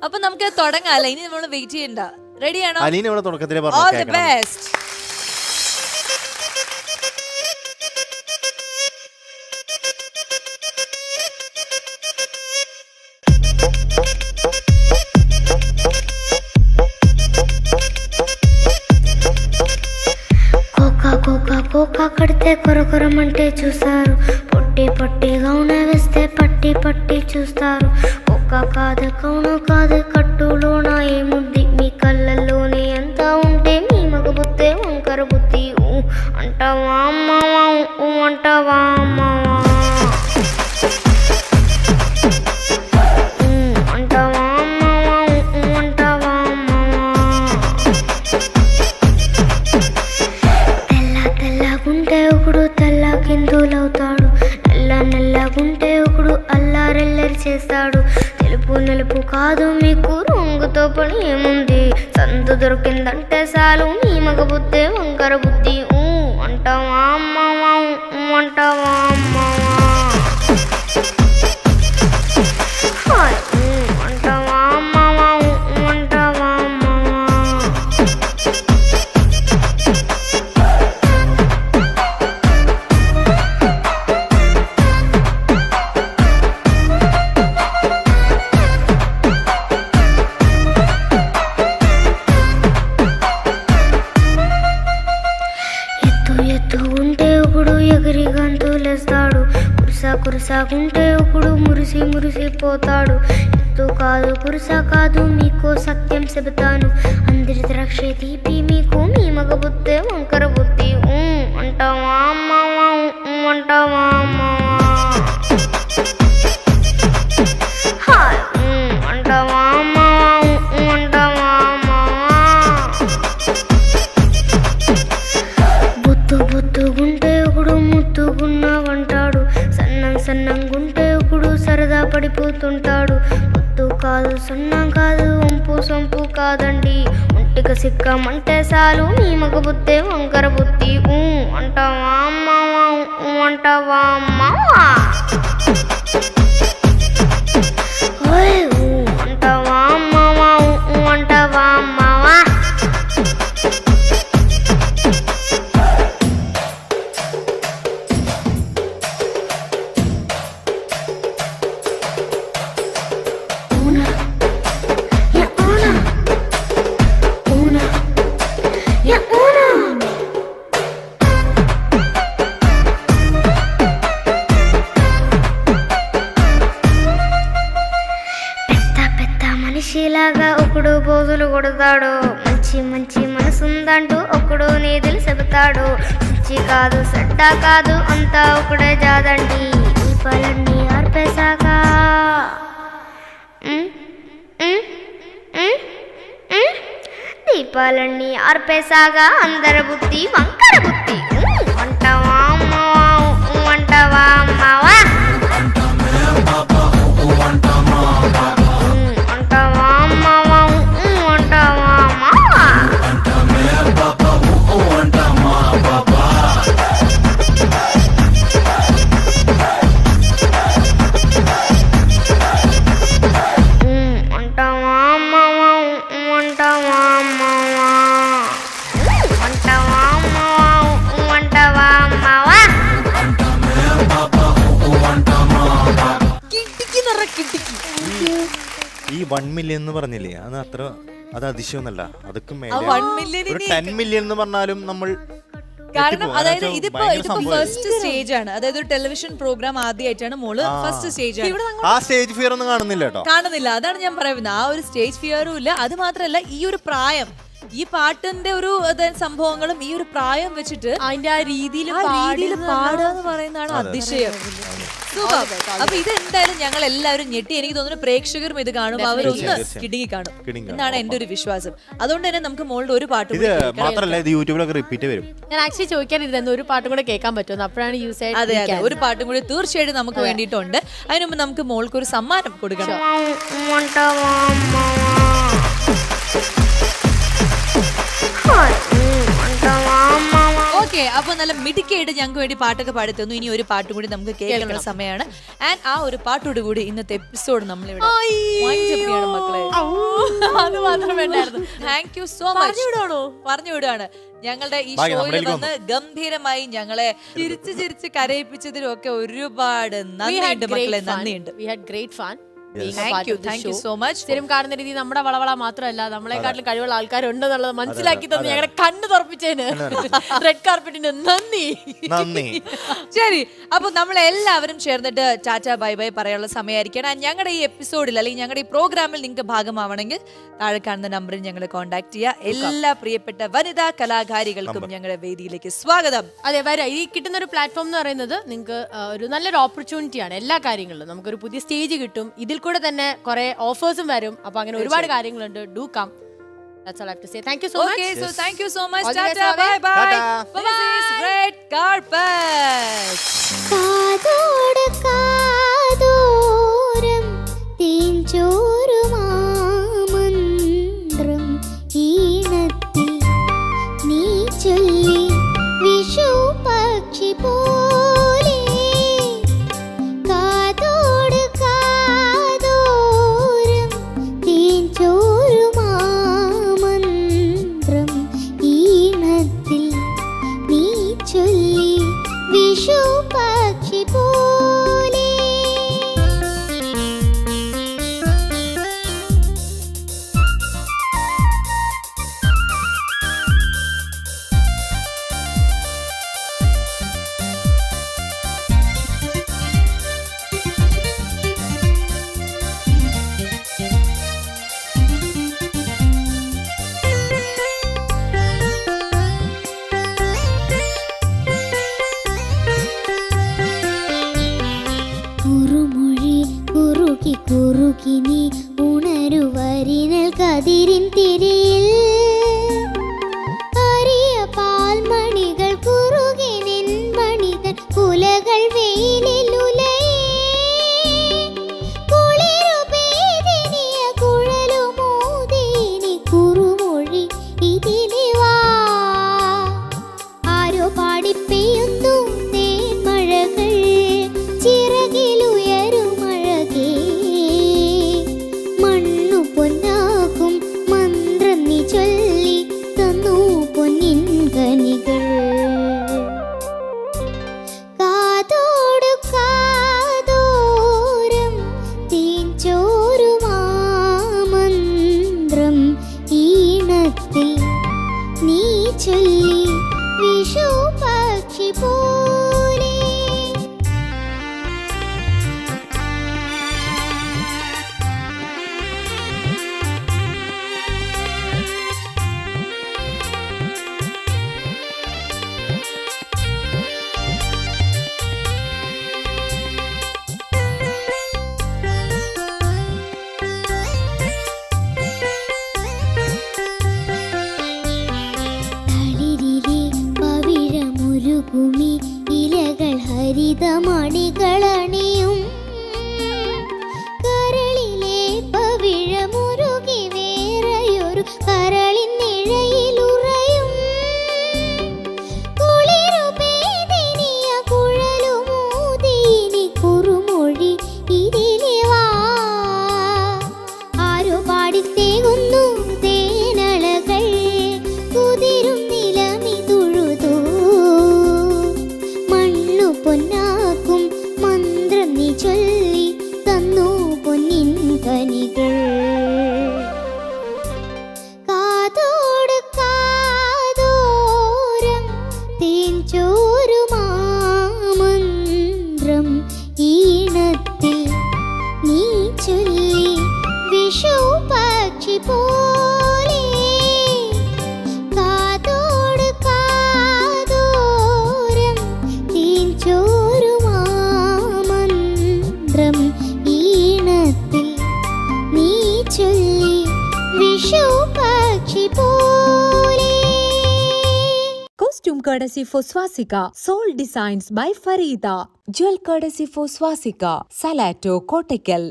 അപ്പൊ നമുക്ക് തുടങ്ങാല്ലേ, ഇനി നമ്മൾ വെയിറ്റ് ചെയ്യണ്ട. റെഡിയാണോ? അലീന ഇവിടെ തുടക്കത്തിലേ ഓൾ ദി പറഞ്ഞു. ബെസ്റ്റ്. కోకా కడితే కొరకొరమంటే చూస్తారు, పొట్టి పొట్టిగా వేస్తే పట్టి పట్టి చూస్తారు. కోకా కాదు కౌను కాదు కట్టులోన ఏముంది, మీ కళ్ళల్లోనే ఎంత ఉంటే మీ మగ బుద్ధే వంకర బుద్ధి. అంటావా అమ్మావా అంటావా అమ్మావా అంటావా అమ్మావా అంటావా తెల్లగుంటే ఒకడు తెల్ల కిందులవుతాడు, నల్లగుంటే ఒకడు అల్లారెల్లరి చేస్తాడు. తెలుపు నలుపు కాదు మీకు రంగుతో పని ఏముంది, సందు దొరికిందంటే చాలు మీ మగ బుద్ధే వంకర బుద్ధి. అంటావా అమ్మావా అంటావా అమ్మావా అంటావా అమ్మావా అంటావా అమ్మావా. ఎత్తుకుంటే ఒకడు ఎగిరి గంతులేస్తాడు, కురుసాగుంటే ఒకడు మురిసి మురిసిపోతాడు. ఎత్తు కాదు కురుసా కాదు మీకు సత్యం చెబుతాను, అందరి ద్రాక్ష తీపి మీకు మీ మగ బుద్ధే వంకర బుద్ధి. అంటావా అమ్మావా అంటావా అమ్మావా అంటావా అమ్మావా అంటావా అమ్మావా. బొత్తుగుంటే ఒకడు ముద్దుగున్నావంటాడు, సన్నంగుంటే ఒకడు సరదా పడిపోతుంటాడు. బొత్తు కాదు సన్నం కాదు వంపు సొంపు కాదండి, ఒంటికి సిక్కమంటే చాలు మీ మగ బుద్ధే వంకర బుద్ధి. అంటావా అమ్మావా అంటావా అమ్మావా అంటావా అమ్మావా అంటావా అమ్మావా. మనిషిలాగా ఒకడు పోజులు కొడతాడు, మంచి మంచి మనసుందంటూ ఒకడు నీతులు చెబుతాడు. మంచి కాదు చెడ్డ కాదు అంతా ఒకడే జాదండి, దీపాలన్నీ ఆర్పేశాక దీపాలన్నీ ఆర్పేశాగా అందరి బుద్ధి వంకర బుద్ధి. అంటావా అమ్మావా అంటావా అమ్మావా అంటావా అమ్మావా అంటావా అమ్మావా. అంటావా అమ్మావా అంటావా అమ్మావా అంటావా అమ్మావా అంటావా అమ్మావా. ഈ 1 മില്യൺ എന്ന് പറഞ്ഞില്ലേ, അത് അതിശയമൊന്നല്ല, അതൊക്കെ മേലെ. 1 മില്യൺ ഒരു 10 മില്യൺ എന്ന് പറഞ്ഞാലും നമ്മൾ കാരണം അതായത് ഇതിപ്പോ ഫസ്റ്റ് സ്റ്റേജ് ആണ്, അതായത് ഒരു ടെലിവിഷൻ പ്രോഗ്രാം ആദ്യമായിട്ടാണ് മോള് ഫസ്റ്റ് സ്റ്റേജ് ആണ്. ആ സ്റ്റേജ് ഫിയർ ഒന്നും കാണുന്നില്ല കേട്ടോ, കാണുന്നില്ല. അതാണ് ഞാൻ പറയുന്നത്, ആ ഒരു സ്റ്റേജ് ഫിയറും ഇല്ല. അത് മാത്രല്ല ഈ ഒരു പ്രായം, ഈ പാട്ടിന്റെ ഒരു സംഭവങ്ങളും ഈ ഒരു പ്രായം വെച്ചിട്ട് അതിന്റെ ആ രീതിയിൽ പാടുക പറയുന്നതാണ് അതിശയം. അപ്പൊ ഇത് എന്തായാലും ഞങ്ങൾ എല്ലാവരും ഞെട്ടി. എനിക്ക് തോന്നുന്നു പ്രേക്ഷകരും ഇത് കാണുമ്പോൾ അവരൊന്ന് കിടുങ്ങി കാണും എന്നാണ് എന്റെ ഒരു വിശ്വാസം. അതുകൊണ്ട് തന്നെ നമുക്ക് മോളുടെ ഒരു പാട്ട് മാത്രമല്ല ഇത് യൂട്യൂബിലൊക്കെ റിപ്പീറ്റ് വരും. ഞാൻ ആക്ച്വലി ചോദിക്കാനിരുന്നു ഒരു പാട്ടും കൂടെ കേൾക്കാൻ പറ്റുമെന്ന്, അപ്പോഴാണ് യൂസ് ആയിട്ട്. അതെ അതെ, ഒരു പാട്ടും കൂടി തീർച്ചയായിട്ടും നമുക്ക് വേണ്ടിയിട്ടുണ്ട്. അതിനുമുമ്പ് നമുക്ക് മോൾക്ക് ഒരു സമ്മാനം കൊടുക്കണം. ഓക്കെ, അപ്പൊ നല്ല മിടുക്കിയായിട്ട് ഞങ്ങൾക്ക് വേണ്ടി പാട്ടൊക്കെ പാടി തന്നു. ഇനി ഒരു പാട്ടും കൂടി നമുക്ക് കേൾക്കാനുള്ള സമയമാണ്. ആൻഡ് ആ ഒരു പാട്ടോട് കൂടി ഇന്നത്തെ എപ്പിസോഡ് നമ്മളിവിടെ വൈൻഡ് അപ്പ് ചെയ്യണം മക്കളെ. അത് മാത്രമേ ഉണ്ടായിരുന്നു. Thank you so much. പറഞ്ഞു വിടുകയാണ്. ഞങ്ങളുടെ ഈ ഷോയിൽ വന്ന് ഗംഭീരമായി ഞങ്ങളെ ചിരിച്ച് കരയിപ്പിച്ചതിലും ഒക്കെ ഒരുപാട് നന്ദിയുണ്ട് മക്കളെ, നന്ദിയുണ്ട്. We had great fun. Thank you so much. സ്ഥിരം കാണുന്ന രീതി നമ്മുടെ വളവള മാത്രമല്ല, നമ്മളെക്കാട്ടിലും കഴിവുള്ള ആൾക്കാരുണ്ടെന്നുള്ളത് മനസ്സിലാക്കി തന്നെ ഞങ്ങളുടെ കണ്ണ് തുറപ്പിച്ചതിന് റെഡ് കാർപ്പറ്റിന് നന്ദി. ശരി, അപ്പൊ നമ്മളെല്ലാവരും ചേർന്നിട്ട് ടാറ്റ ബൈ ബൈ പറയാനുള്ള സമയമായിരിക്കണം. ഞങ്ങളുടെ ഈ എപ്പിസോഡിൽ അല്ലെങ്കിൽ ഞങ്ങളുടെ ഈ പ്രോഗ്രാമിൽ നിങ്ങൾക്ക് ഭാഗമാവണമെങ്കിൽ താഴെ കാണുന്ന നമ്പറിൽ ഞങ്ങളെ കോൺടാക്ട് ചെയ്യുക. എല്ലാ പ്രിയപ്പെട്ട വനിതാ കലാകാരികൾക്കും ഞങ്ങളുടെ വേദിയിലേക്ക് സ്വാഗതം. അതെ, വരാം. ഈ കിട്ടുന്ന ഒരു പ്ലാറ്റ്ഫോം എന്ന് പറയുന്നത് നിങ്ങൾക്ക് ഒരു നല്ലൊരു ഓപ്പർച്യൂണിറ്റിയാണ്. എല്ലാ കാര്യങ്ങളിലും നമുക്കൊരു പുതിയ സ്റ്റേജ് കിട്ടും. ഇതിൽ കൂടെ തന്നെ കുറെ ഓഫേഴ്സും വരും. അപ്പൊ അങ്ങനെ ഒരുപാട് കാര്യങ്ങളുണ്ട്. Do come. That's all I have to say. Thank you so much. Okay, so thank you so much. All the best, Tata, bye bye. Tata. This is Red Carpet. കാതോട് കാതോരം തേൻചോറുമാമന്ത്രം ഈണത്തിൽ നീ ചൊല്ലി വിഷു പക്ഷി പോലെ. കാതോട് കാതോരം തേൻചോറുമാമന്ത്രം ഈണത്തിൽ നീ ചൊല്ലി വിഷു പക്ഷി പോലെ. കുറുമൊഴി കുറുകി കുറുകി നീ ഉണരുവരിനൽ കതിരിൻ തിരിയിൽ. അരിയ പാൽമണികൾ കുറുകി നിൻമണിതൻ കുലകൾ വെയിലിൽ ഉലയേ. കുളിരുപേദിനിയ കുഴലുമോദീനി കുറുമൊഴി ഇതിലെ വാ. ആരോ പാടിപ്പെയ്യുന്നു തേന്മഴകൾ ചിറകിലുയരുമഴകേ. മണ്ണു പൊന്നാകും മന്ത്രം നീ ചൊല്ലി തന്നു പൊന്നിൻ കനികൾ. കാതോട് കാതോരം തേൻചോറുമാമന്ത്രം ഈണത്തിൽ നീ ചൊല്ലി വിഷു പക്ഷി പോലെ. തളിരിലെ പവിഴമുരുകുമി ഇലകൾ ഹരിതമണികളണിയും. കരളിലെ പവിഴമുരുകി വേറെയൊരു കരളിൻ നിഴയിലുറയും. കുളിരുപേദിനിയ കുഴലുമോദീനി കുറുമൊഴി ഇതിലെ വാ. ആരോ പാടിത്തേകുന്നു തേനളകൾ കുതിരും നിലമിതുഴുതു. മണ്ണു പൊന്നാക്കും മന്ത്രം നീ ചൊല്ലി തന്നു പൊന്നിൻ കനികൾ. കാതോട് കാതോരം തേൻചോറുമാമന്ത്രം ഈണത്തിൽ നീ ചൊല്ലി വിഷു പക്ഷി പോലെ. കാതോട് കാതോരം തേൻചോറുമാമന്ത്രം ഈണത്തിൽ നീ ചൊല്ലി വിഷു പക്ഷി പോലെ. Costume courtesy for Swastika. Soul designs by Farida. Jewel courtesy for Swastika. Salato Kottakkal.